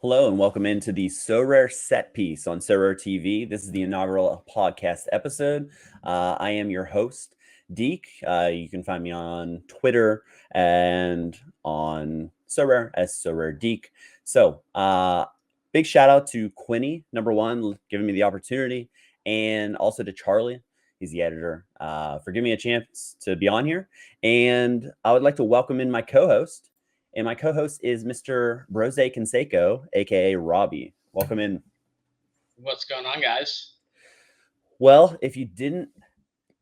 Hello and welcome into the Sorare Set Piece on Sorare TV. This is the inaugural podcast episode. I am your host, Deke. You can find me on Twitter and on Sorare as SorareDeke. So, big shout out to Quinny, number one, giving me the opportunity, and also to Charlie. He's the editor, for giving me a chance to be on here. And I would like to welcome in my co-host. And my co-host is Mr. Brose Canceco, aka Robbie. Welcome in. What's going on, guys? Well, if you didn't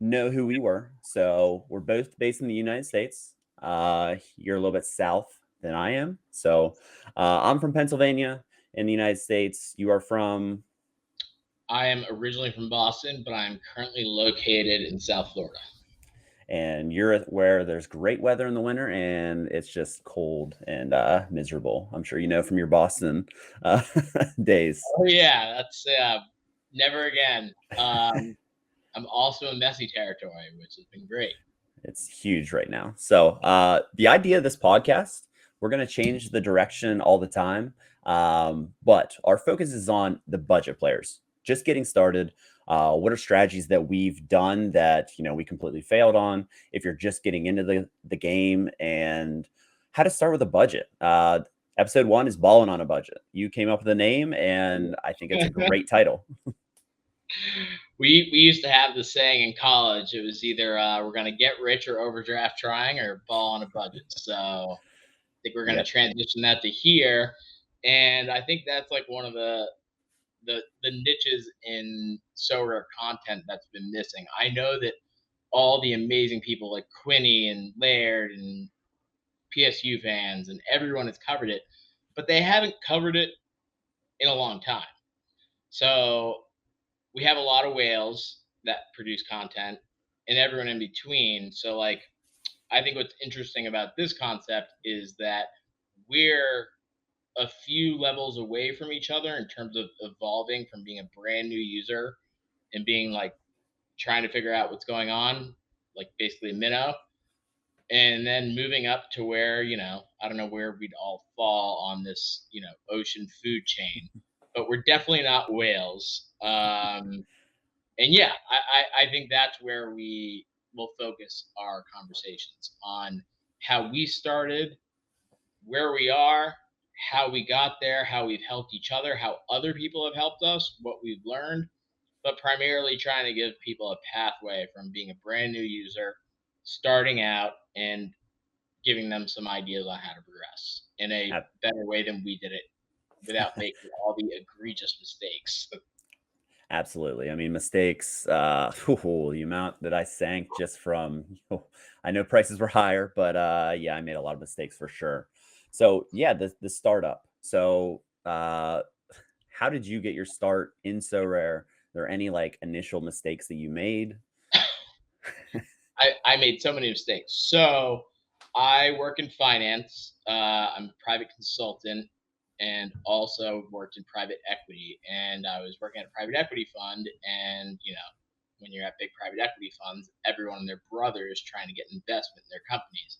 know who we were, so we're both based in the United States. You're a little bit south than I am. So I'm from Pennsylvania in the United States. You are from? I am originally from Boston, but I'm currently located in South Florida. And you're where there's great weather in the winter and it's just cold and miserable. I'm sure you know from your Boston days. Oh yeah, that's never again. I'm also in messy territory, which has been great. It's huge right now. So the idea of this podcast, we're going to change the direction all the time. But our focus is on the budget players, just getting started. What are strategies that we've done that, we completely failed on? If you're just getting into the game, and how to start with a budget. Episode 1 is Ballin on a Budget. You came up with a name, and I think it's a great title. We used to have the saying in college. It was either we're gonna get rich or overdraft trying, or ball on a budget. So I think we're gonna Yep. transition that to here, and I think that's like one of the niches in Sorare content that's been missing. I know that all the amazing people like Quinny and Laird and PSU fans and everyone has covered it, but they haven't covered it in a long time. So we have a lot of whales that produce content and everyone in between. So like I think what's interesting about this concept is that we're a few levels away from each other in terms of evolving from being a brand new user and being like trying to figure out what's going on, like basically a minnow, and then moving up to where, I don't know where we'd all fall on this, ocean food chain, but we're definitely not whales. And yeah, I think that's where we will focus our conversations on how we started, where we are, how we got there, how we've helped each other, how other people have helped us, what we've learned, but primarily trying to give people a pathway from being a brand new user, starting out, and giving them some ideas on how to progress in a better way than we did it without making all the egregious mistakes. Absolutely. I mean, mistakes, the amount that I sank just from, I know prices were higher, but yeah, I made a lot of mistakes for sure. So yeah, the startup. So how did you get your start in Sorare? Are there any like initial mistakes that you made? I made so many mistakes. So I work in finance. I'm a private consultant and also worked in private equity. And I was working at a private equity fund. And, when you're at big private equity funds, everyone and their brother is trying to get investment in their companies.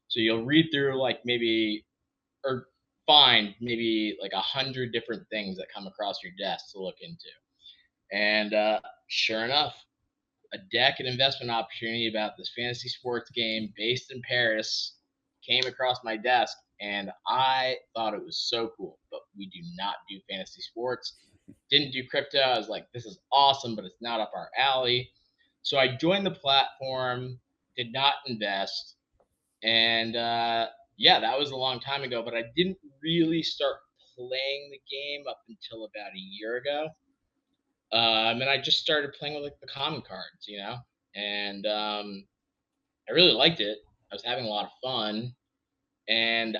So you'll read through like maybe, or find maybe like 100 different things that come across your desk to look into. And sure enough, a deck and investment opportunity about this fantasy sports game based in Paris came across my desk, and I thought it was so cool. But we do not do fantasy sports. Didn't do crypto. I was like, this is awesome, but it's not up our alley. So I joined the platform, did not invest, and yeah, that was a long time ago. But I didn't really start playing the game up until about a year ago. And I just started playing with like the common cards, and I really liked it. I was having a lot of fun, and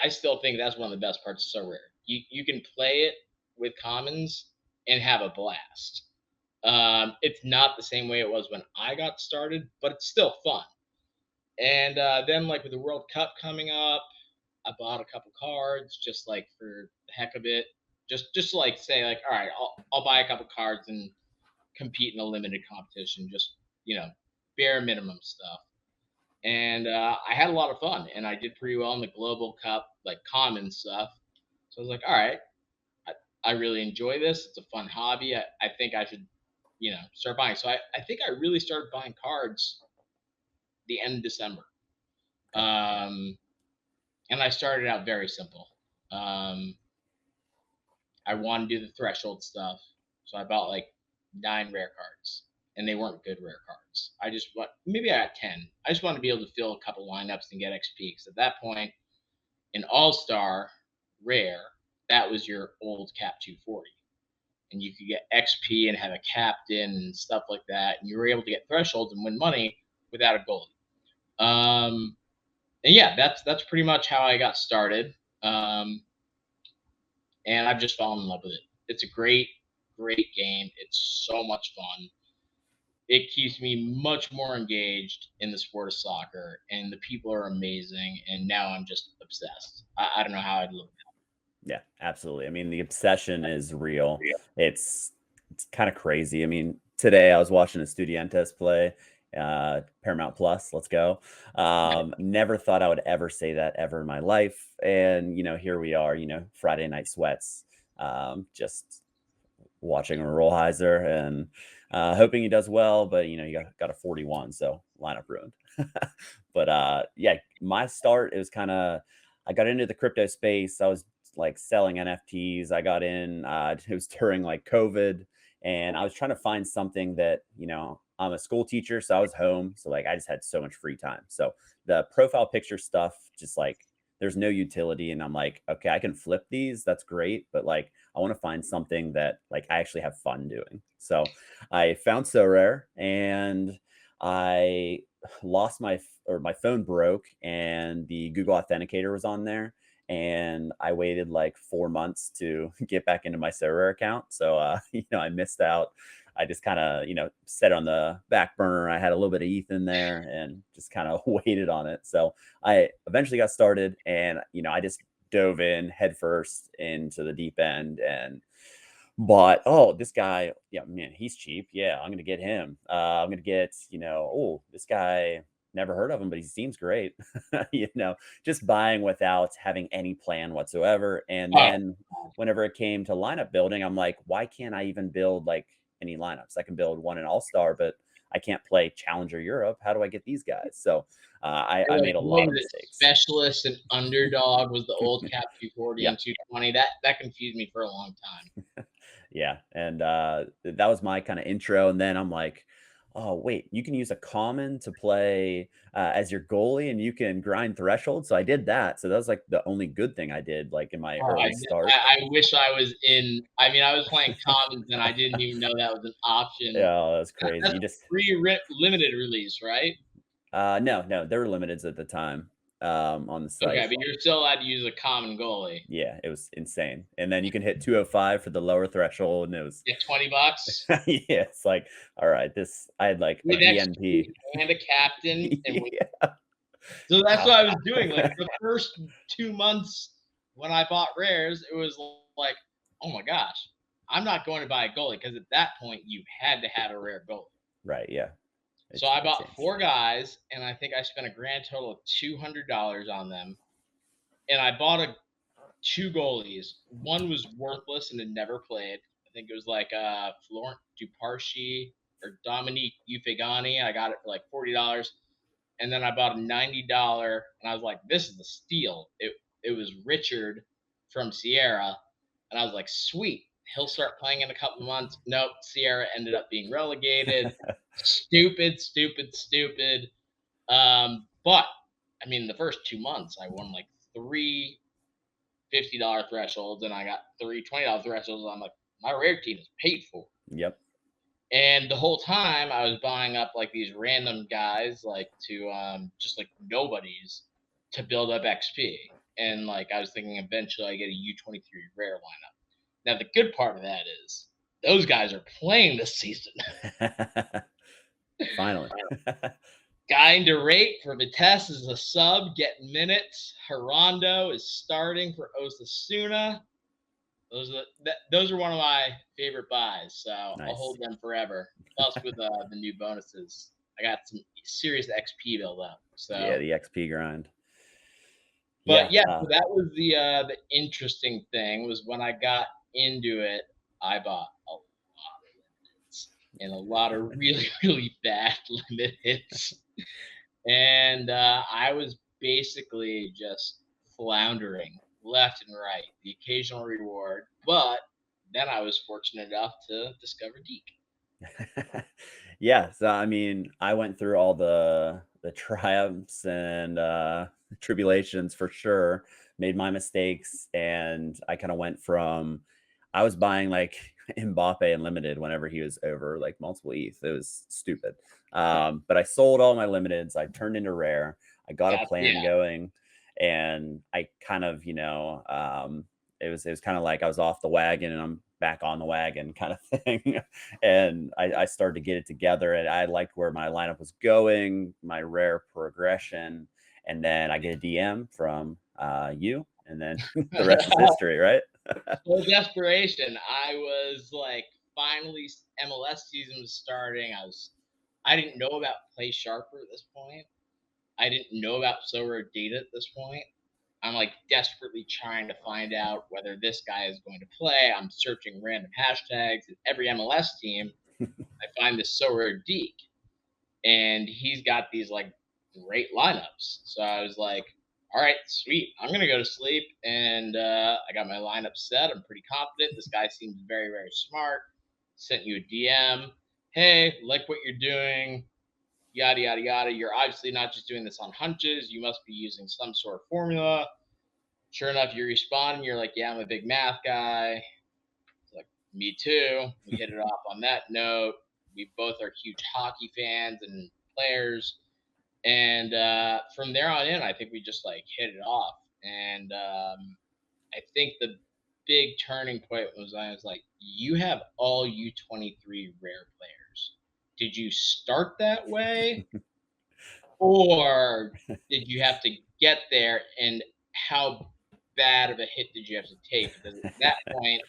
I still think that's one of the best parts of So Rare. You can play it with commons and have a blast. It's not the same way it was when I got started, but it's still fun. And then like with the World Cup coming up, I bought a couple cards just like for the heck of it, just to like say like, all right, I'll buy a couple cards and compete in a limited competition, just bare minimum stuff. And I had a lot of fun, and I did pretty well in the Global Cup, like common stuff. So I was like, all right, I really enjoy this. It's a fun hobby. I think I should, start buying. So I think I really started buying cards the end of December. Okay. And I started out very simple. I wanted to do the threshold stuff. So I bought like 9 rare cards, and they weren't good rare cards. I just want, maybe I got 10. I just wanted to be able to fill a couple lineups and get XP. Because at that point, an all-star rare, that was your old Cap240. And you could get XP and have a captain and stuff like that. And you were able to get thresholds and win money without a goalie. And yeah, that's pretty much how I got started. And I've just fallen in love with it. It's a great, great game. It's so much fun. It keeps me much more engaged in the sport of soccer, and the people are amazing. And now I'm just obsessed. I don't know how I'd live Yeah, absolutely. I mean, the obsession is real. without It's kind of crazy. I mean, today I was watching Estudiantes play, Paramount Plus. Let's go. Never thought I would ever say that ever in my life, and here we are. Friday night sweats. Just watching Rollheiser and hoping he does well, but you got a 41, so lineup ruined. But yeah, my start, it was kind of, I got into the crypto space. I was like selling NFTs. I got in, it was during like COVID, and I was trying to find something that, I'm a school teacher, so I was home. So like I just had so much free time. So the profile picture stuff, just like there's no utility. And I'm like, okay, I can flip these. That's great. But like, I want to find something that like I actually have fun doing. So I found Sorare, and I lost my phone broke, and the Google Authenticator was on there, and I waited like 4 months to get back into my Sorare account. So I missed out. I just kind of, set on the back burner. I had a little bit of ETH in there and just kind of waited on it. So I eventually got started, and I just dove in headfirst into the deep end and bought, oh, this guy, yeah, man, he's cheap. Yeah, I'm gonna get him. I'm gonna get, oh, this guy, never heard of him, but he seems great. Just buying without having any plan whatsoever. And it. then whenever it came to lineup building, I'm like, why can't I even build like any lineups? I can build one in All-Star, but I can't play Challenger Europe. How do I get these guys? So I Like, made a what lot was of it? mistakes. Specialist and underdog was the old Cap240 Yeah. and 220. That confused me for a long time. Yeah, and that was my kind of intro. And then I'm like, oh wait, you can use a common to play as your goalie, and you can grind threshold. So I did that. So that was like the only good thing I did, like in my Oh, early start. I wish I was in. I mean, I was playing commons and I didn't even know that was an option. Yeah, that's crazy. That's You a just limited release, right? no, there were limiteds at the time on the Okay, site. but you're still allowed to use a common goalie. Yeah, it was insane. And then you can hit 205 for the lower threshold, and it was Get $20. yeah, it's like, all right, this I had like a With XP DNP. and a captain, and Yeah. so that's How what I was doing. Like the first 2 months when I bought rares, it was like, oh my gosh, I'm not going to buy a goalie because at that point you had to have a rare goalie. right, yeah. So It's I it bought changed. 4 guys, and I think I spent a grand total of $200 on them. And I bought 2 goalies. One was worthless and had never played. I think it was like Florent Duparchi or Dominique Ufegani. I got it for like $40. And then I bought a $90, and I was like, "This is a steal." It was Richard from Sierra, and I was like, "Sweet, he'll start playing in a couple months." Nope, Sierra ended up being relegated. Stupid, stupid, stupid. But I mean, the first 2 months, I won like three $50 thresholds, and I got three $20 thresholds. I'm like, my rare team is paid for. Yep. And the whole time I was buying up like these random guys, like to just like nobodies to build up XP. And like I was thinking eventually I get a U23 rare lineup. Now the good part of that is those guys are playing this season. Finally. Guy into rate for Vitesse is a sub, getting minutes. Hirondo is starting for Osasuna. Those are one of my favorite buys, so I'll Nice. hold them forever. Plus, with the new bonuses, I got some serious XP build up. Yeah, So the XP grind. But Yeah. yeah, so that was the interesting thing was when I got into it, I bought a lot of limiteds and a lot of really, really bad limiteds. And I was basically just floundering left and right, the occasional reward. But then I was fortunate enough to discover Deke. Yeah, so I mean, I went through all the triumphs and tribulations for sure. Made my mistakes, and I kind of went from I was buying like Mbappe and limited whenever he was over like multiple ETH. It was stupid. But I sold all my limiteds. I turned into rare. I got a plan Yeah. going, and I kind of, it was kind of like I was off the wagon and I'm back on the wagon kind of thing. And I started to get it together, and I liked where my lineup was going, my rare progression. And then I get a DM from you, and then the rest is history, right? Full desperation. I was like, finally, MLS season was starting. I didn't know about Play Sharper at this point. I didn't know about Sorare Data at this point. I'm like desperately trying to find out whether this guy is going to play. I'm searching random hashtags at every MLS team. I find this SorareDeke, and he's got these like great lineups. So I was like, all right, sweet. I'm gonna go to sleep, and I got my lineup set. I'm pretty confident. This guy seems very, very smart. Sent you a DM. Hey, like what you're doing. Yada yada yada. You're obviously not just doing this on hunches. You must be using some sort of formula. Sure enough, you respond, and you're like, yeah, I'm a big math guy. Like, me too. We hit it off on that note. We both are huge hockey fans and players. And from there on in, I think we just like hit it off. And I think the big turning point was I was like, you have all U23 rare players. Did you start that way? Or did you have to get there? And how bad of a hit did you have to take? Because at that point,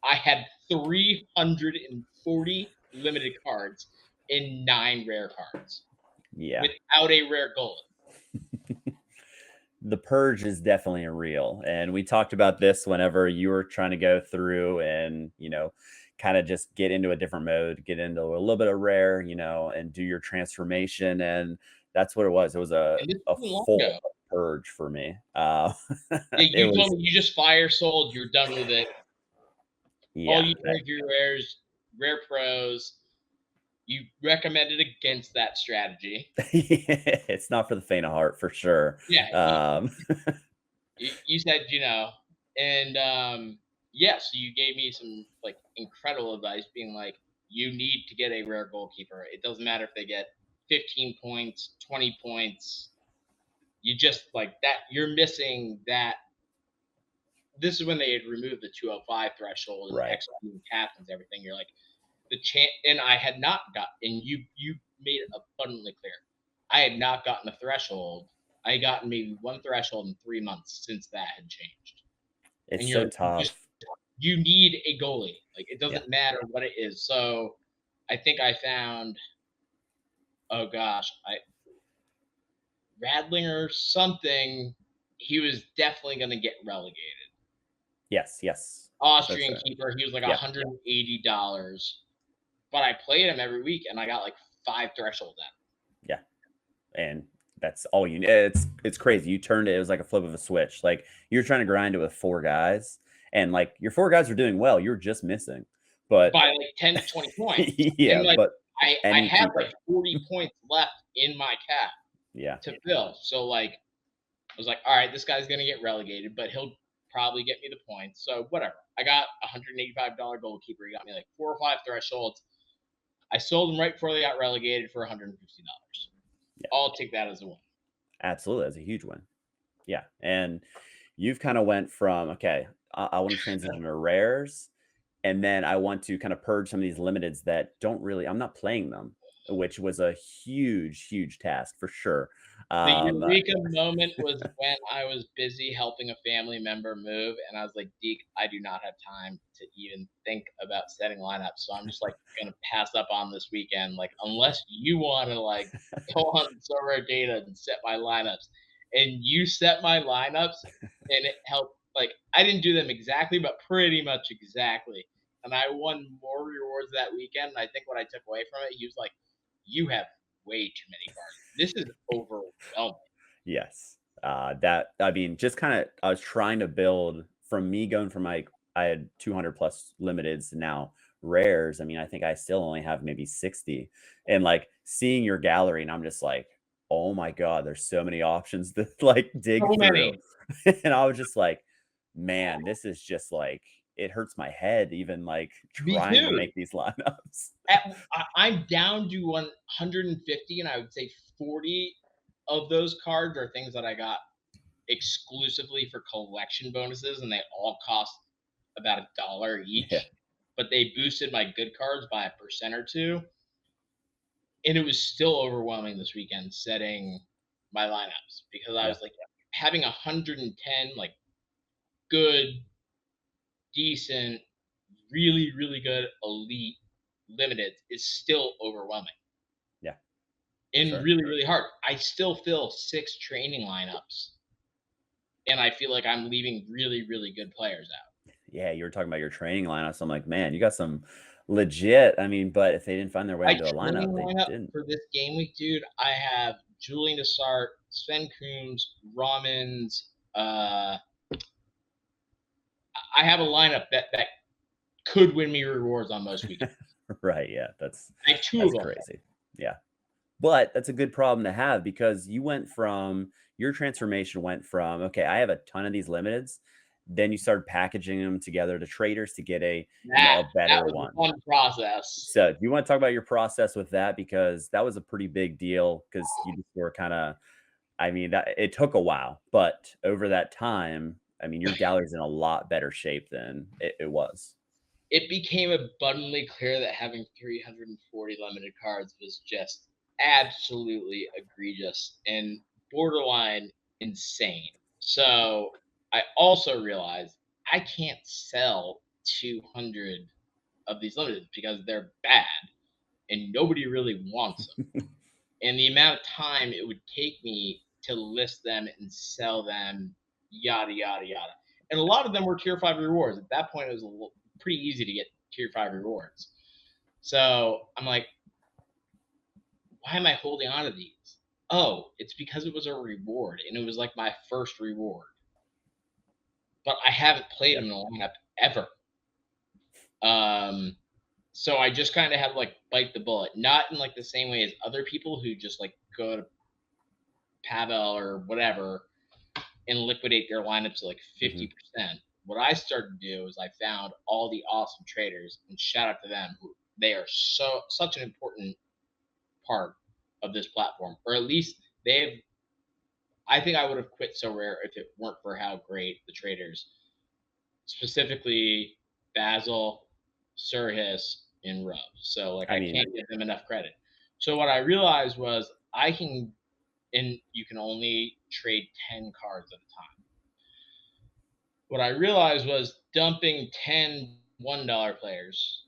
I had 340 limited cards and 9 rare cards Yeah. without a rare goalie. The purge is definitely real. And we talked about this whenever you were trying to go through and, kind of just get into a different mode, get into a little bit of rare, and do your transformation. And that's what it was. It was And this a wasn't long full ago. purge for me. Yeah, It you told was, me you just fire sold, you're done with it. All yeah. you drink your rares, rare pros. You recommended against that strategy. It's not for the faint of heart for sure. Yeah, Um, you said, and yeah, so you gave me some like incredible advice, being like, you need to get a rare goalkeeper. It doesn't matter if they get 15 points, 20 points. You just like that. You're missing that. This is when they had removed the 205 threshold and right. executing captains, everything. You're like the chance, and I had not got, and you made it abundantly clear. I had not gotten the threshold. I had gotten maybe one threshold in 3 months since that had changed. It's And you're so like, tough. you need a goalie. Like it Yeah. doesn't matter what it is. So I think I found, oh gosh, I Radlinger something. He was definitely going to get relegated. Yes. Yes. That's Austrian right. keeper. He was like Yeah. $180, but I played him every week, and I got like 5 thresholds at him. Yeah. And that's all you need. It's crazy. You turned it. It was like a flip of a switch. Like you're trying to grind it with 4 guys, and like your 4 guys are doing well. You're just missing, but By like 10 to 20 points. yeah, And like but I any had keeper. like 40 points left in my cap Yeah, to fill. So like I was like, all right, this guy's gonna get relegated, but he'll probably get me the points. So whatever. I got $185 goalkeeper. He got me like 4 or 5 thresholds. I sold him right before they got relegated for $150. yeah, I'll take that as a win. absolutely. That's a huge win. Yeah, and you've kind of went from okay, I want to transition to rares, and then I want to kind of purge some of these limiteds that don't really. I'm not playing them, which was a huge, huge task for sure. The Um, eureka moment was when I was busy helping a family member move, and I was like, Deke, I do not have time to even think about setting lineups. So I'm just like gonna pass up on this weekend. Like, unless you want to like go on Sorare Data and set my lineups. and you set my lineups, and it helped. Like I didn't do them exactly, but pretty much exactly. And I won more rewards that weekend. And I think what I took away from it, he was like, "You have way too many cards. This is overwhelming." Yes. That I mean, just kind of I was trying to build from me going from like I had 200 plus limiteds to now rares. I mean, I think I still only have maybe 60. And like seeing your gallery, and I'm just like, oh my God, there's so many options to like dig So through. many. And I was just like, man, this is just like it hurts my head even like Me trying to too. make these lineups. I'm down to 150, and I would say 40 of those cards are things that I got exclusively for collection bonuses, and they all cost about $1 Yeah. each. But they boosted my good cards by 1% or 2, and it was still overwhelming this weekend setting my lineups because I Yeah. was like having 110 like good, decent, really really good elite limited is still overwhelming Yeah. For and sure. really really hard. I still fill 6 training lineups, and I feel like I'm leaving really really good players out. Yeah, you were talking about your training lineup, so I'm like, "Man, you got some legit." I mean, but if they didn't find their way My into a training lineup, they lineup didn't. for this game week, dude, I have Julian Desart, Sven Coombs, Ramens. I have a lineup that could win me rewards on most weekends. Right, yeah, I have two of that's them. crazy. Yeah. But that's a good problem to have because you went from your transformation went from, "Okay, I have a ton of these limiteds," then you started packaging them together to traders to get a, That a that better was a one. fun process. So, do you wanna talk about your process with that? Because that was a pretty big deal because you just were kinda I mean, that it took a while, but over that time, I mean, your gallery's in a lot better shape than it was. It became abundantly clear that having 340 limited cards was just absolutely egregious and borderline insane. So I also realized I can't sell 200 of these limited because they're bad and nobody really wants them. And the amount of time it would take me to list them and sell them, yada yada yada. And a lot of them were tier 5 rewards. At that point, it was pretty easy to get tier 5 rewards. So I'm like, why am I holding on to these? Oh, it's because it was a reward, and it was like my first reward. But I haven't played Yeah. them in a lineup ever. Um, so I just kind of had to like bite the bullet, not in like the same way as other people who just like go to Pavel or whatever and liquidate their lineups to like Mhm. 50%. What I started to do is I found all the awesome traders and shout out to them. They are such an important part of this platform, or at least they've. I think I would have quit Sorare if it weren't for how great the traders, specifically Basil, Surhis, and Rub. So like I I mean, can't give them enough credit. So what I realized was I can, and you can only trade 10 cards at a time. What I realized was dumping 10 $1 players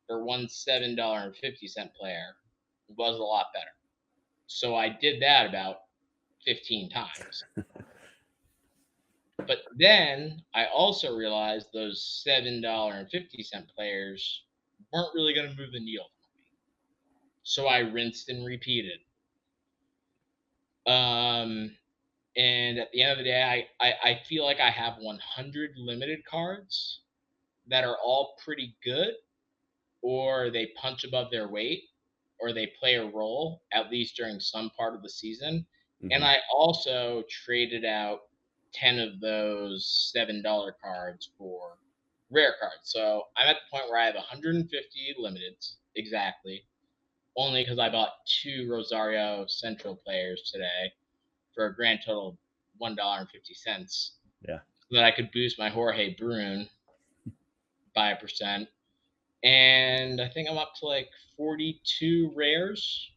for one $7.50 player was a lot better. So I did that about 15 times. But then I also realized those $7.50 players weren't really going to move the needle for me. So I rinsed and repeated. Um, and at the end of the day, I feel like I have 100 limited cards that are all pretty good, or they punch above their weight, or they play a role at least during some part of the season. And mhm. I also traded out 10 of those $7 cards for rare cards. So I'm at the point where I have 150 limiteds exactly, only because I bought 2 Rosario Central players today for a grand total of $1.50 Yeah. so that I could boost my Jorge Brune by 1%. And I think I'm up to like 42 rares.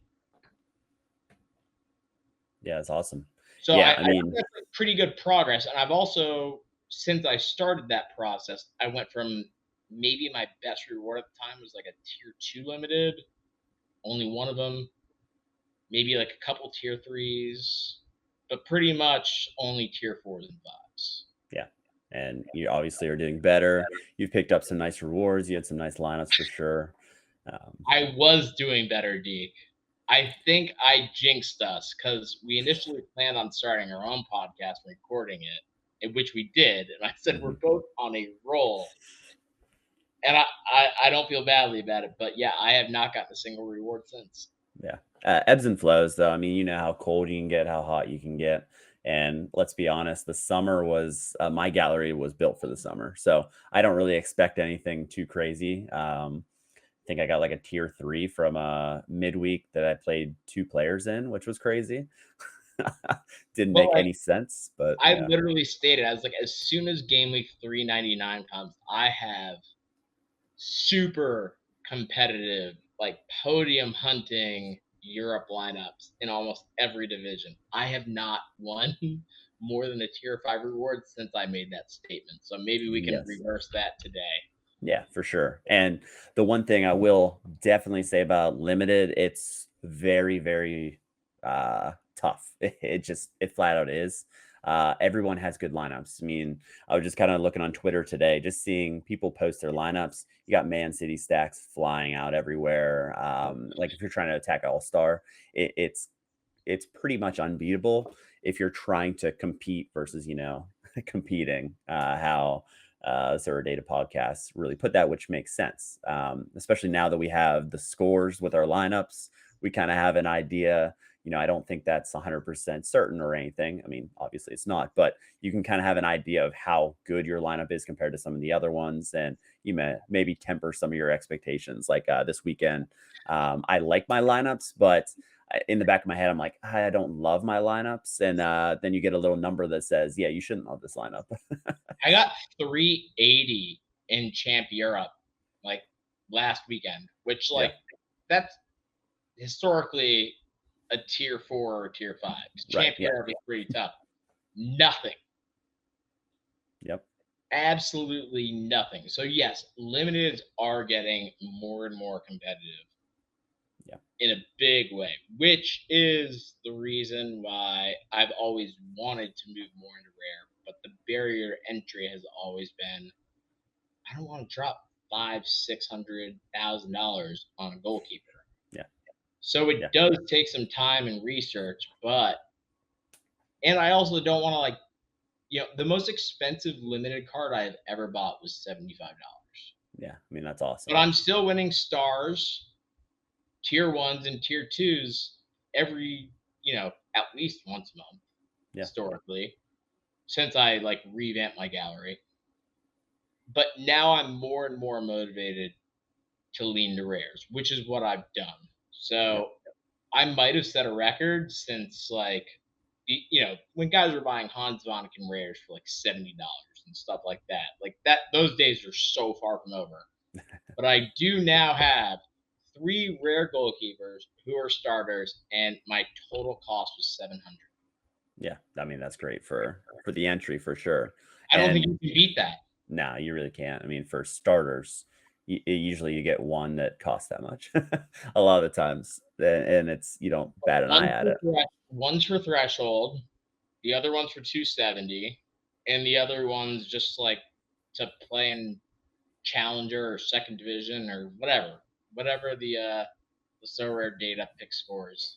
Yeah, it's awesome. So Yeah, I I think mean, that's like pretty good progress. And I've also, since I started that process, I went from maybe my best reward at the time was like a tier 2 limited, only one of them, maybe like a couple tier 3s, but pretty much only tier 4s and 5s. Yeah. And you obviously are doing better. You've picked up some nice rewards. You had some nice lineups for sure. I was doing better, Deke. I think I jinxed us because we initially planned on starting our own podcast and recording it, in which we did. And I said we're both on a roll. And I don't feel badly about it, but yeah, I have not gotten a single reward since. Yeah. Ebbs and flows, though. I mean, you know how cold you can get, how hot you can get. And let's be honest, the summer was my gallery was built for the summer. So I don't really expect anything too crazy. I think I got like a tier 3 from midweek that I played 2 players in, which was crazy. Didn't But make like, any sense, but I yeah. literally stated, I was like, as soon as game week 399 comes, I have super competitive, like podium hunting Europe lineups in almost every division. I have not won more than a tier 5 reward since I made that statement. So maybe we can Yes. reverse that today. Yeah, for sure. And the one thing I will definitely say about limited, it's very, very tough. It flat out is. Everyone has good lineups. I mean, I was just kind of looking on Twitter today, just seeing people post their lineups. You got Man City stacks flying out everywhere. Like if you're trying to attack All Star, it's pretty much unbeatable if you're trying to compete versus competing. How Sorare podcasts really put that, which makes sense. Especially now that we have the scores with our lineups, we kind of have an idea. I don't think that's 100% certain or anything. I mean, obviously it's not, but you can kind of have an idea of how good your lineup is compared to some of the other ones, and you may maybe temper some of your expectations. Like this weekend, I like my lineups, but in the back of my head, I'm like, I don't love my lineups. And then you get a little number that says, yeah, you shouldn't love this lineup. I got 380 in Champ Europe like last weekend, which Yeah. that's historically a tier 4 or tier 5. Right. Champ Yeah. Europe is pretty tough. Nothing. Yep. Absolutely nothing. So yes, limiteds are getting more and more competitive. Yeah. In a big way, which is the reason why I've always wanted to move more into rare, but the barrier to entry has always been I don't want to drop $500,000-$600,000 on a goalkeeper. Yeah. So it does take some time and research, and I also don't want to the most expensive limited card I've ever bought was $75. Yeah. I mean, that's awesome. But I'm still winning stars, tier 1s and tier 2s every, at least once a month historically since I revamped my gallery. But now I'm more and more motivated to lean to rares, which is what I've done. So I might have set a record since when guys were buying Hans Vanaken rares for $70 and stuff like that. Those days are so far from over. But I do now have 3 rare goalkeepers who are starters, and my total cost was 700. Yeah, I mean that's great for the entry for sure. I don't think you can beat that. No, you really can't. I mean, for starters, usually you get one that costs that much a lot of the times, and it's you don't bat an eye at it. One's for threshold, the other one's for 270, and the other one's just to play in challenger or second division or whatever the Sorare data pick scores.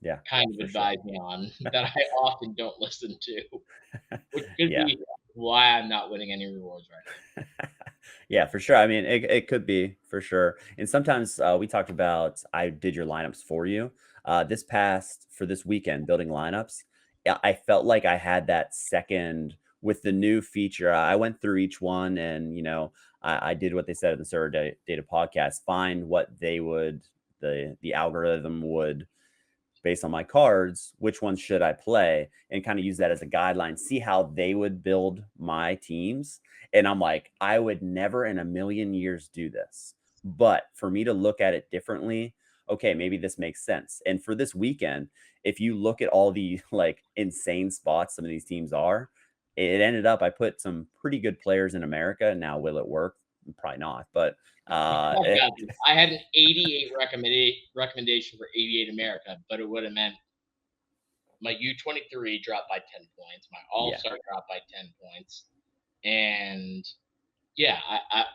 Yeah, kind of advise me on that I often don't listen to, which could be why I'm not winning any rewards right now. Yeah, for sure. I mean, it could be for sure. And sometimes we talked about I did your lineups for you. For this weekend, building lineups, I felt like I had that second with the new feature. I went through each one and, I did what they said at the Sorare Data podcast, find what the algorithm would based on my cards, which ones should I play, and kind of use that as a guideline, see how they would build my teams. And I'm like, I would never in a million years do this. But for me to look at it differently, okay, maybe this makes sense. And for this weekend, if you look at all the insane spots some of these teams are, it ended up I put some pretty good players in America. Now, will it work? Probably not. But I had an 88 recommendation for 88 America, but it would have meant my U23 dropped by 10 points. My Yeah. All-Star dropped by 10 points. And yeah,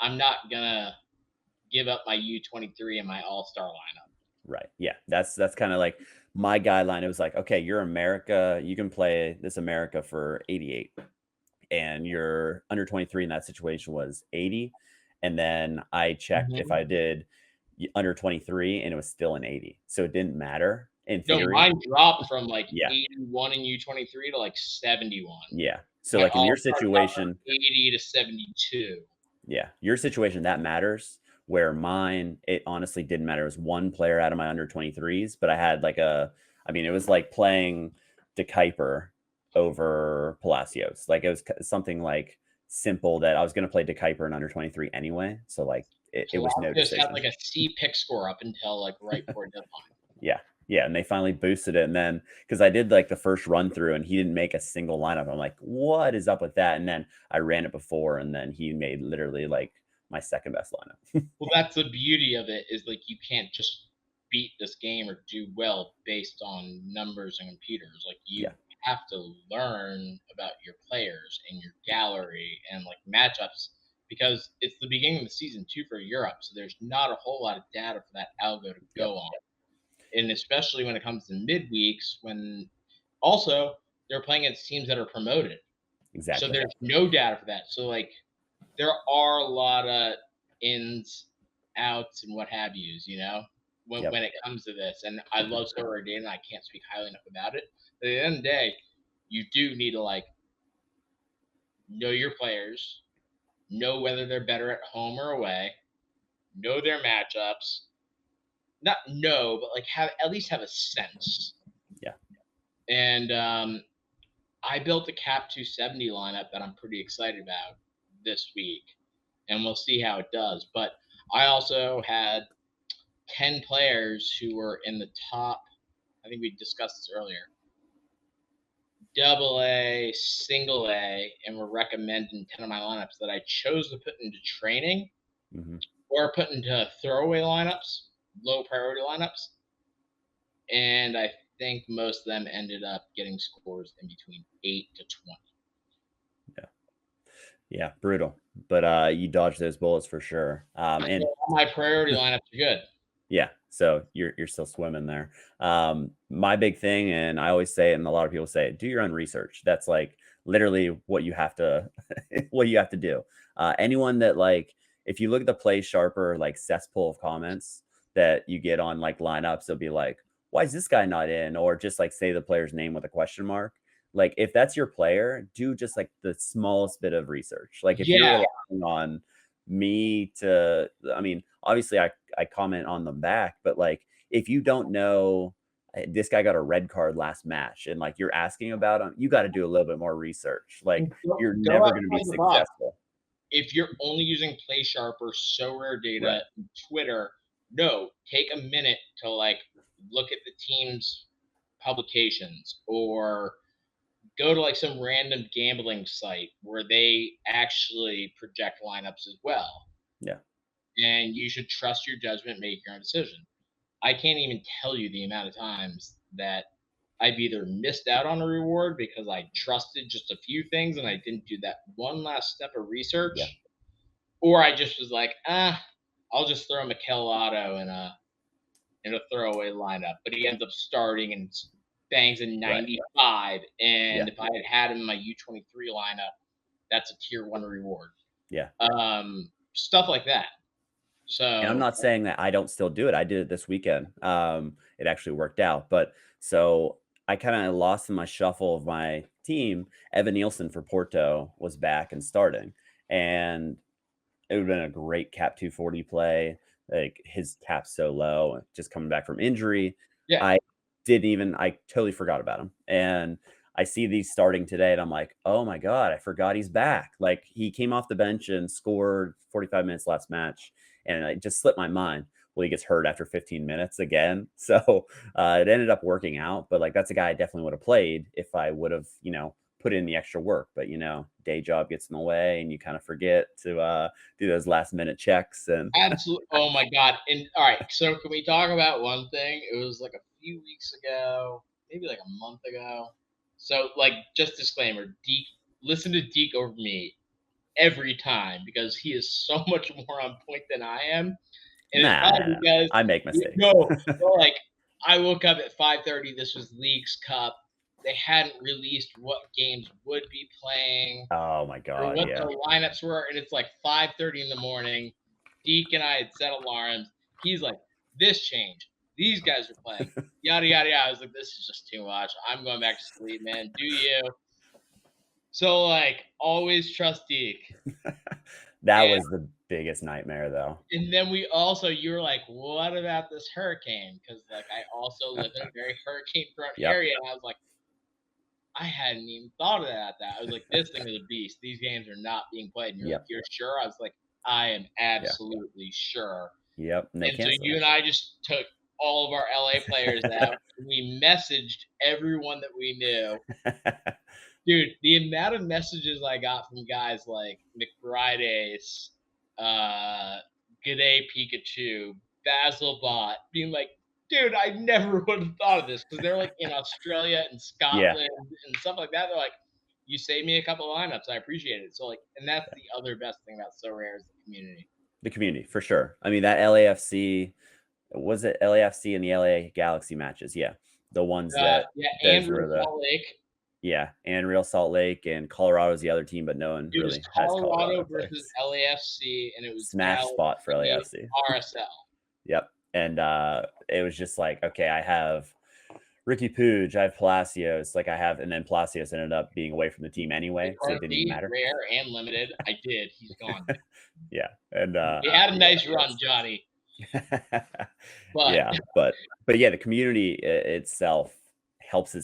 I'm not gonna give up my U23 and my All-Star lineup. Right. Yeah. That's kind of like my guideline. It was like, okay, you're America. You can play this America for 88, and your under 23 in that situation was 80. And then I checked if Mhm. I did under 23 and it was still an 80. So it didn't matter in No, theory. mine dropped from like Yeah. 81 in U23 to like 71. Yeah. So My like in your All-Star dropped from situation, 80 to 72. yeah, your situation that matters. Where mine, it honestly didn't matter. It was one player out of my under 23s, but I had like I mean, it was like playing Deke over Palacios. Like it was something like simple that I was going to play Deke in under 23 anyway. So like it was no Palacios had decision. like a C pick score up until like right before deadline. Yeah. Yeah. And they finally boosted it. And then because I did like the first run through and he didn't make a single lineup, I'm like, what is up with that? And then I ran it before and then he made literally like my second best lineup. Well, that's the beauty of it is like you can't just beat this game or do well based on numbers and computers. Like you Yeah. have to learn about your players and your gallery and like matchups because it's the beginning of the season too for Europe. So there's not a whole lot of data for that algo to Yep. go on. And especially when it comes to midweeks when also they're playing against teams that are promoted. So Exactly. there's no data for that. So like there are a lot of ins, outs, and what have yous, Yep. when it comes to this. And I love SorareDeke, and I can't speak highly enough about it. But at the end of the day, you do need to like know your players, know whether they're better at home or away, know their matchups. Not know, but like have at least have a sense. Yeah. And I built a Cap270 lineup that I'm pretty excited about this week, and we'll see how it does. But I also had 10 players who were in the top, I think we discussed this earlier, double A, single A, and were recommending 10 of my lineups that I chose to put into training Hmm. or put into throwaway lineups, low priority lineups. And I think most of them ended up getting scores in between 8 to 20. Yeah. Yeah. Brutal. But you dodged those bullets for sure. And All my priority lineups are good. yeah, so you're still swimming there. My big thing, and I always say it, and a lot of people say it, do your own research. That's like literally what you have to what you have to do. Anyone that like if you look at the Play Sharper like cesspool of comments that you get on like lineups, they'll be like, why is this guy not in? Or just like say the player's name with a question mark. Like if that's your player, do just like the smallest bit of research. Like if you're Yeah, relying on me to, I mean, obviously I comment on them back, but like if you don't know this guy got a red card last match and like you're asking about him, you got to do a little bit more research. Like you're go never going to be outside the box. successful. If you're only using Play Sharper, Sorare Right. data, Twitter, no, take a minute to like look at the team's publications or go to like some random gambling site where they actually project lineups as well. Yeah. And you should trust your judgment, make your own decision. I can't even tell you the amount of times that I've either missed out on a reward because I trusted just a few things and I didn't do that one last step of Yeah. research, or I just was like, I'll just throw Mikel Otto in a throwaway lineup, but he ends up starting and bangs a Right. 95. Yeah. And if I had him in my U23 lineup, that's a tier 1 reward. Yeah. Stuff like that. And I'm So not saying that I don't still do it. I did it this weekend. It actually worked out. But so I kind of lost in my shuffle of my team. Evan Nielsen for Porto was back and starting. And it would have been a great Cap240 play. Like his cap's so low, just coming back from injury. yeah, I I totally forgot about him. And I see these starting today, and I'm like, oh my God, I forgot he's back. Like he came off the bench and scored 45 minutes last match, and it just slipped my mind. Well, he gets hurt after 15 minutes again. So it ended up working out. But like that's a guy I definitely would have played if I would have, put in the extra work. But day job gets in the way and you kind of forget to do those last minute checks and absolutely. Oh my God. And all right. So can we talk about one thing? It was like a few weeks ago. maybe like a month ago. So like, just disclaimer, Deke, listen to Deke over me every time because he is so much more on point than I am. And it's probably Nah, because I make mistakes. like I woke up at 5:30. This was Leagues Cup. They hadn't released what games would be playing Oh my or God, what yeah. the lineups were, and it's like 5:30 in the morning. Deke and I had set alarms. He's like, "This changed. These guys are playing. Yada yada yada." I was like, "This is just too much. I'm going back to sleep, man. Do you?" So like, always trust Deke. That And was the biggest nightmare, though. and then we also, you were like, "What about this hurricane?" Because like I also live in a very hurricane prone Yep, area, and I was like, I hadn't even thought of that. I was like, this thing is a beast. These games are not being played. And you're like, yep, you're sure? I was like, I am yeah, absolutely sure. yep. And they And so canceled you and I just took all of our LA players out. We messaged everyone that we knew. it. Dude, the amount of messages I got from guys like McBride's, uh, G'day Pikachu, Basil Bot, being like, dude, I never would have thought of this because they're like in Australia and Yeah, Scotland and stuff like that. They're like, you saved me a couple of lineups. I appreciate it. So like, and that's the other best thing about Sorare is the community. the community for sure. I mean, that LAFC was it LAFC and the LA Galaxy matches? Yeah, the ones that Yeah, those and Real were the Salt Lake. yeah, and Real Salt Lake and Colorado's the other team, but no one It was really has Colorado Colorado versus players. LAFC, and it was Smash spot for Galaxy LAFC. RSL. Yep. And it was just like, okay, I have Ricky Puig, I have Palacios, like I have, and then Palacios ended up being away from the team anyway, so it didn't even McCarthy, matter. rare and limited. I did. He's gone. Yeah. And We had a yeah, nice run, Johnny. But yeah, but yeah, the community itself helps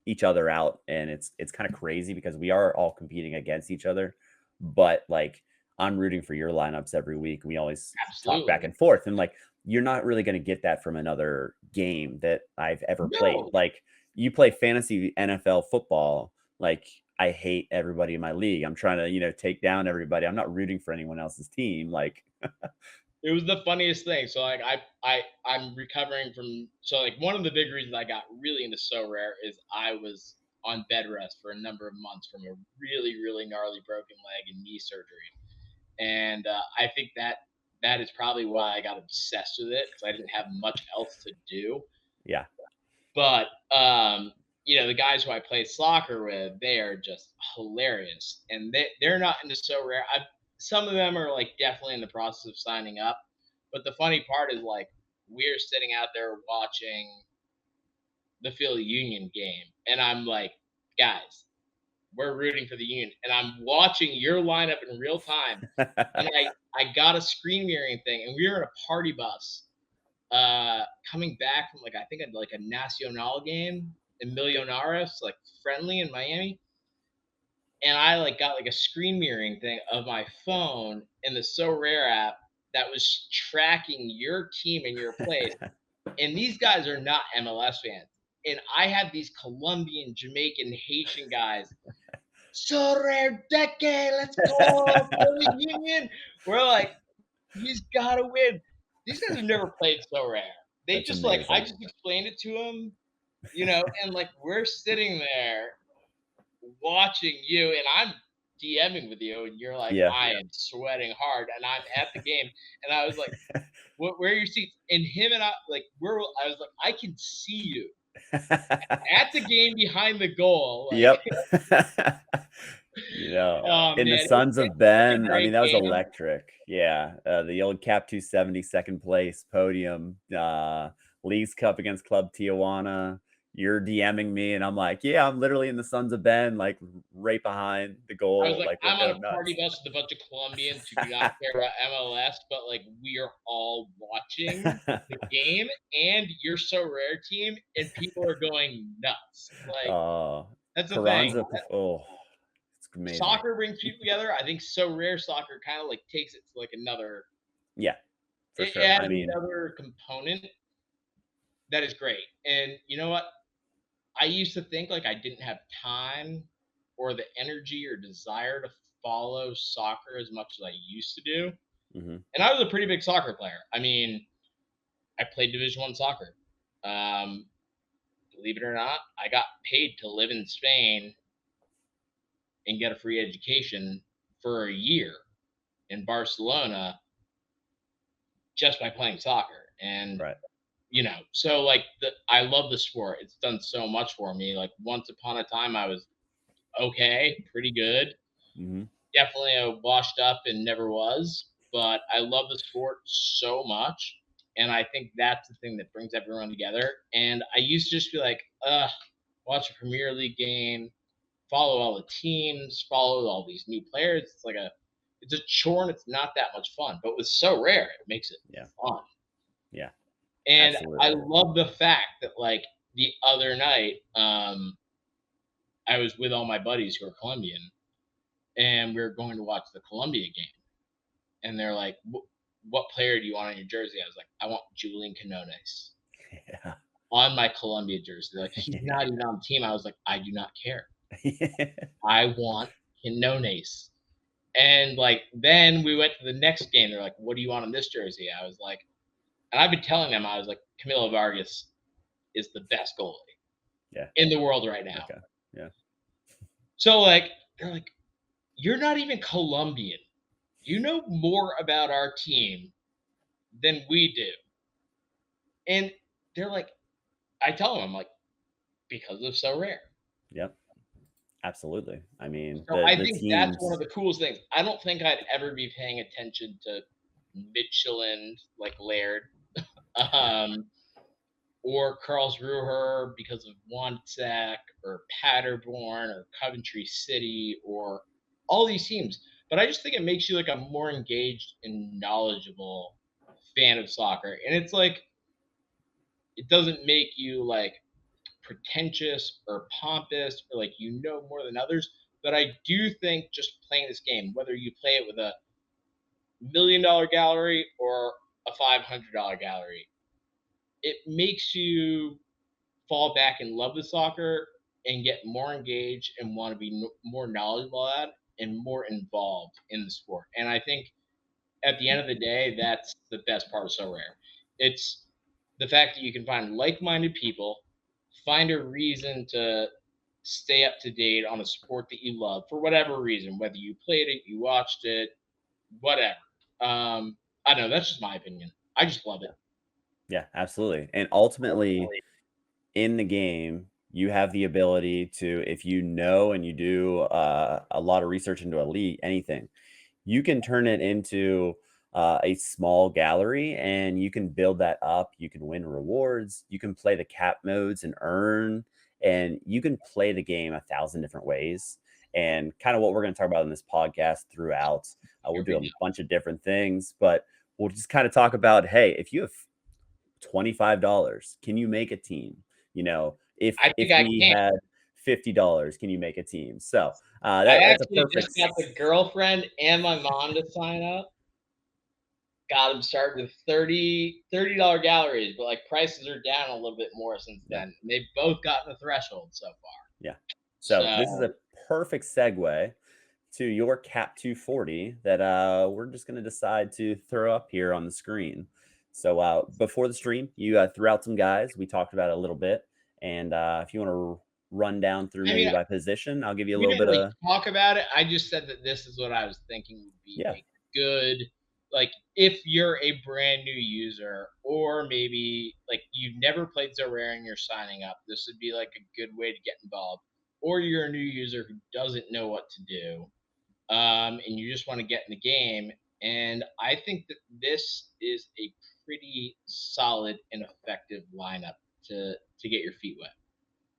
each other out, and it's kind of crazy because we are all competing against each other, but like I'm rooting for your lineups every week. We always talk back absolutely. and forth, and like you're not really going to get that from another game that I've ever played. No, Like you play fantasy NFL football, like I hate everybody in my league. I'm trying to, take down everybody. I'm not rooting for anyone else's team. Like, it was the funniest thing. So like I'm recovering from, so like one of the big reasons I got really into Sorare is I was on bed rest for a number of months from a really really gnarly broken leg and knee surgery, and I think that is probably why I got obsessed with it because I didn't have much else to do. yeah. But the guys who I play soccer with, they are just hilarious, and they're not into Sorare. Some of them are like definitely in the process of signing up, but the funny part is like we're sitting out there watching the Philly Union game, and I'm like, guys, we're rooting for the Union, and I'm watching your lineup in real time, and I got a screen mirroring thing, and we were in a party bus coming back from like I think like a Nacional game in Millonarios, like friendly in Miami. And I like got like a screen mirroring thing of my phone in the Sorare app that was tracking your team and your place. And these guys are not MLS fans. And I had these Colombian, Jamaican, Haitian guys. SorareDeke, let's go, Philly Union. We're like, he's got to win. These guys have never played Sorare. They That's just like, I amazing. just explained it to them, and like we're sitting there watching you, and I'm DMing with you, and you're like, Yeah. I am sweating hard, and I'm at the game, and I was like, where are your seats? And him and I, like, I was like, I can see you at the game behind the goal, like, Yep. oh In the man, Sons it's of such a Ben, I mean, great that was game. electric. Yeah. The old Cap 270 second place podium, Leagues Cup against Club Tijuana. You're DMing me, and I'm like, yeah, I'm literally in the Sons of Ben, like right behind the I was goal. like, Like, we're I'm on a going party nuts. bus with a bunch of Colombians who do not care about MLS, but like we are all watching the game and your so rare team, and people are going nuts. Like Oh, that's the thing. Carranza. Oh, it's amazing. Soccer brings people together. I think so rare soccer kind of like takes it to like another. Yeah, for It sure. I adds mean, another component that is great. And you know what? I used to think like I didn't have time or the energy or desire to follow soccer as much as I used to do. mhm. And I was a pretty big soccer player. I mean, I played Division One soccer. Um, believe it or not, I got paid to live in Spain and get a free education for a year in Barcelona just by playing soccer. And Right. so like I love the sport. It's done so much for me. Like once upon a time I was okay, pretty good. Mm-hmm. Definitely washed up and never was, but I love the sport so much. And I think that's the thing that brings everyone together. And I used to just be like, watch a Premier League game, follow all the teams, follow all these new players. It's a chore and it's not that much fun. But with Sorare, it makes it Yeah. fun. Yeah. And I Absolutely. love the fact that like the other night, I was with all my buddies who are Colombian, and we were going to watch the Colombia game. And they're like, "What player do you want on your jersey?" I was like, "I want Julian Quinones Yeah. on my Colombia jersey." They're like, "He's Yeah. not even on the team." I was like, "I do not care. Yeah. I want Quinones." And like then we went to the next game. They're like, "What do you want on this jersey?" I was like, and I've been telling them, I was like, Camilo Vargas is the best goalie Yeah. in the world right now. Okay. Yeah. So like they're like, "You're not even Colombian. You know more about our team than we do." And they're like, I tell them, I'm like, because of Sorare. Yep. Absolutely. I mean, So I the think that's one of teams. the coolest things. I don't think I'd ever be paying attention to Michelin like Laird, um, or Karlsruher because of Wandsek or Paderborn or Coventry City or all these teams. But I just think it makes you like a more engaged and knowledgeable fan of soccer. And it's like it doesn't make you like pretentious or pompous or like more than others. But I do think just playing this game, whether you play it with a $1 million gallery or a $500 gallery, it makes you fall back and love the soccer and get more engaged and want to be more knowledgeable at it and more involved in the sport. And I think at the end of the day, that's the best part of Sorare. It's the fact that you can find like-minded people, find a reason to stay up to date on a sport that you love for whatever reason, whether you played it, you watched it, whatever. I don't know. That's just my opinion. I just love it. Yeah, absolutely. And ultimately, in the game, you have the ability to, if you know and you do a lot of research into a league, anything, you can turn it into a small gallery and you can build that up. You can win rewards. You can play the cap modes and earn, and you can play the game 1,000 different ways. And kind of what we're going to talk about in this podcast throughout, we'll Here do we a go. bunch of different things, but we'll just kind of talk about, hey, if you have $25, can you make a team? I If think I we can. had $50, can you make a team? So I that's a actually perfect. just got the girlfriend and my mom to sign up. Got them started with $30 galleries, but like prices are down a little bit more since Yeah, then. They've both gotten the threshold so far. yeah. So this is So a perfect segue to your Cap 240 that we're just going to decide to throw up here on the screen. So before the stream, you threw out some guys. We talked about it a little bit, and if you want to run down through I maybe mean, by position, I'll give you a we little didn't bit really of. talk about it. I just said that this is what I was thinking would be Yeah, a good, like, if you're a brand new user, or maybe like you've never played Sorare and you're signing up, this would be like a good way to get involved. Or you're a new user who doesn't know what to do, and you just want to get in the game. And I think that this is a pretty solid and effective lineup to get your feet wet.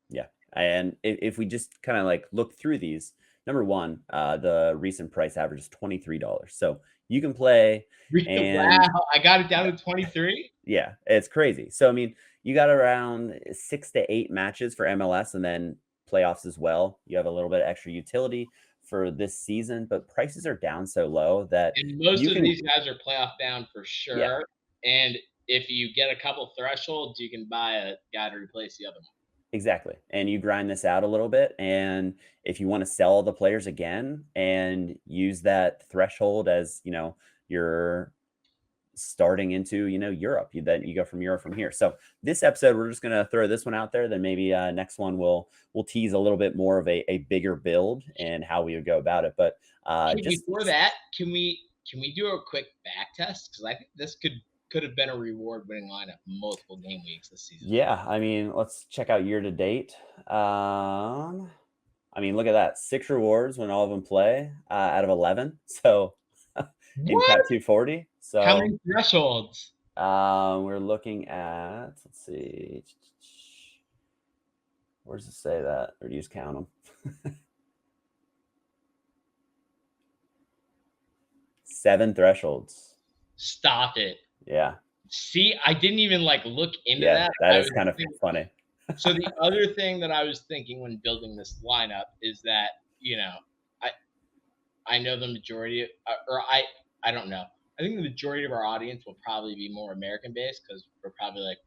yeah. And if we just kind of like look through these, number one, the recent price average is $23. So you can play, and Wow, I got it down to 23. yeah, it's crazy. So I mean, you got around 6 to 8 matches for MLS, and then playoffs as well. You have a little bit of extra utility for this season, but prices are down so low that And most you of can, these guys are playoff bound for yeah, sure. And if you get a couple thresholds, you can buy a guy to replace the other one. exactly. And you grind this out a little bit. And if you want to sell the players again and use that threshold as, your starting into, Europe. That you go from Europe from here. So this episode, we're just gonna throw this one out there. Then maybe next one we'll tease a little bit more of a bigger build and how we would go about it. But Hey, before that, can we do a quick back test? Because I think this could have been a reward-winning lineup multiple game weeks this season. Yeah, I mean, let's check out year to date. I mean, look at that. 6 rewards when all of them play out of 11. So in What? Cap240. So How many thresholds? we're looking at, let's see. Where does it say that? Or do you just count them? 7 thresholds. Stop it. Yeah. See, I didn't even look into Yeah, that. that is kind of funny. So the other thing that I was thinking when building this lineup is that, I know the majority of, or I don't know. I think the majority of our audience will probably be more American based because we're probably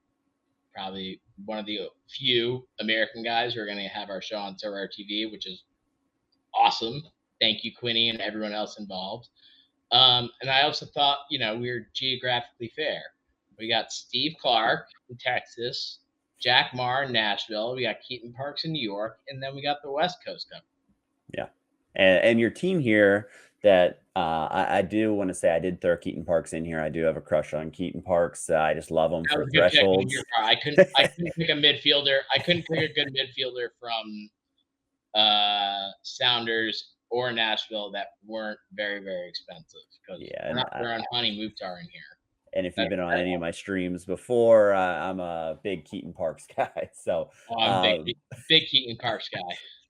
one of the few American guys who are going to have our show on Sorare TV, which is awesome. Thank you, Quinny, and everyone else involved. And I also thought, we were geographically fair. We got Steve Clark in Texas, Jack Marr in Nashville. We got Keaton Parks in New York, and then we got the West Coast covered. Yeah, and your team here that I do want to say I did throw Keaton Parks in here. I do have a crush on Keaton Parks. I just love him for thresholds. I couldn't pick a midfielder. I couldn't pick a good midfielder from Sounders or Nashville that weren't very, very expensive because we're not throwing Honey Mukhtar in here. And if you've been on any of my streams before, I'm a big Keaton Parks guy. So I'm big Keaton Parks guy.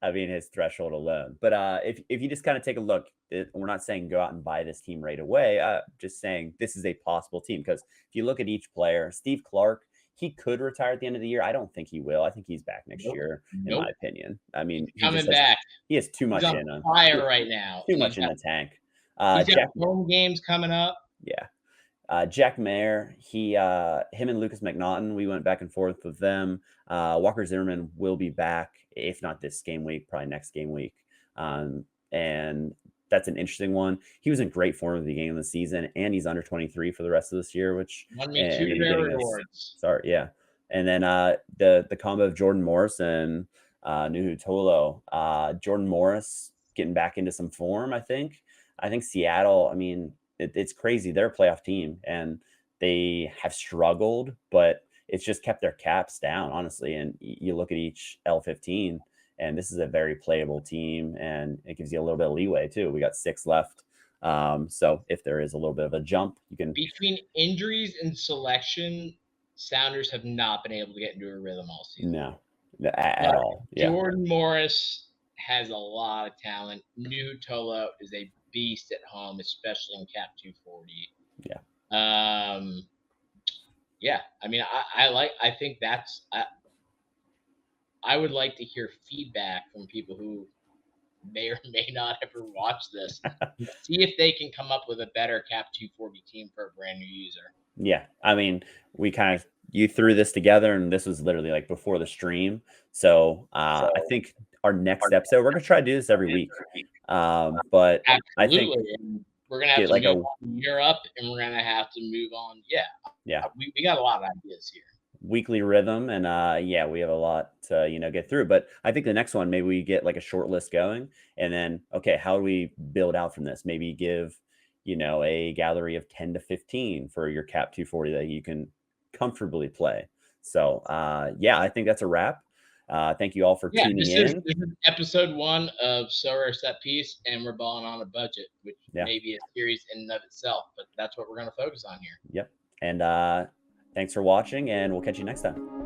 I mean, his threshold alone. But if you just kind of take a look, we're not saying go out and buy this team right away. Just saying this is a possible team because if you look at each player, Steve Clark, he could retire at the end of the year. I don't think he will. I think he's back next year, in my opinion. I mean, he's coming back. He has too much in fire right now. Too much in the tank. He's got home games coming up. Yeah. Jack Mayer, him and Lucas McNaughton, we went back and forth with them. Walker Zimmerman will be back, if not this game week, probably next game week. And that's an interesting one. He was in great form at the beginning of the season, and he's under 23 for the rest of this year, which won me 2 rare rewards. Sorry, yeah. And then the combo of Jordan Morris and Nuhu Tolo. Jordan Morris getting back into some form, I think. I think Seattle, I mean, it's crazy. They're a playoff team, and they have struggled, but it's just kept their caps down, honestly. And you look at each L15, and this is a very playable team, and it gives you a little bit of leeway too. We got 6 left. So if there is a little bit of a jump, you can. Between injuries and selection, Sounders have not been able to get into a rhythm all season. No, at all. Yeah. Jordan Morris has a lot of talent. Nuhu Tolo is a beast at home, especially in Cap 240. Yeah. Yeah. I mean, I think that's. I would like to hear feedback from people who may or may not ever watch this. See if they can come up with a better Cap 240 team for a brand new user. Yeah. I mean, you threw this together, and this was literally like before the stream. So I think our next episode, we're going to try to do this every week. But absolutely. I think we're going to have to move on Europe, and we're going to have to move on. Yeah. We got a lot of ideas here. Weekly rhythm, and we have a lot to get through. But I think the next one, maybe we get like a short list going, and then how do we build out from this? Maybe give a gallery of 10 to 15 for your Cap 240 that you can comfortably play. So I think that's a wrap. Thank you all for tuning in. This is episode 1 of Sorare Set Piece, and we're balling on a budget, which may be a series in and of itself, but that's what we're going to focus on here. Yep. And thanks for watching, and we'll catch you next time.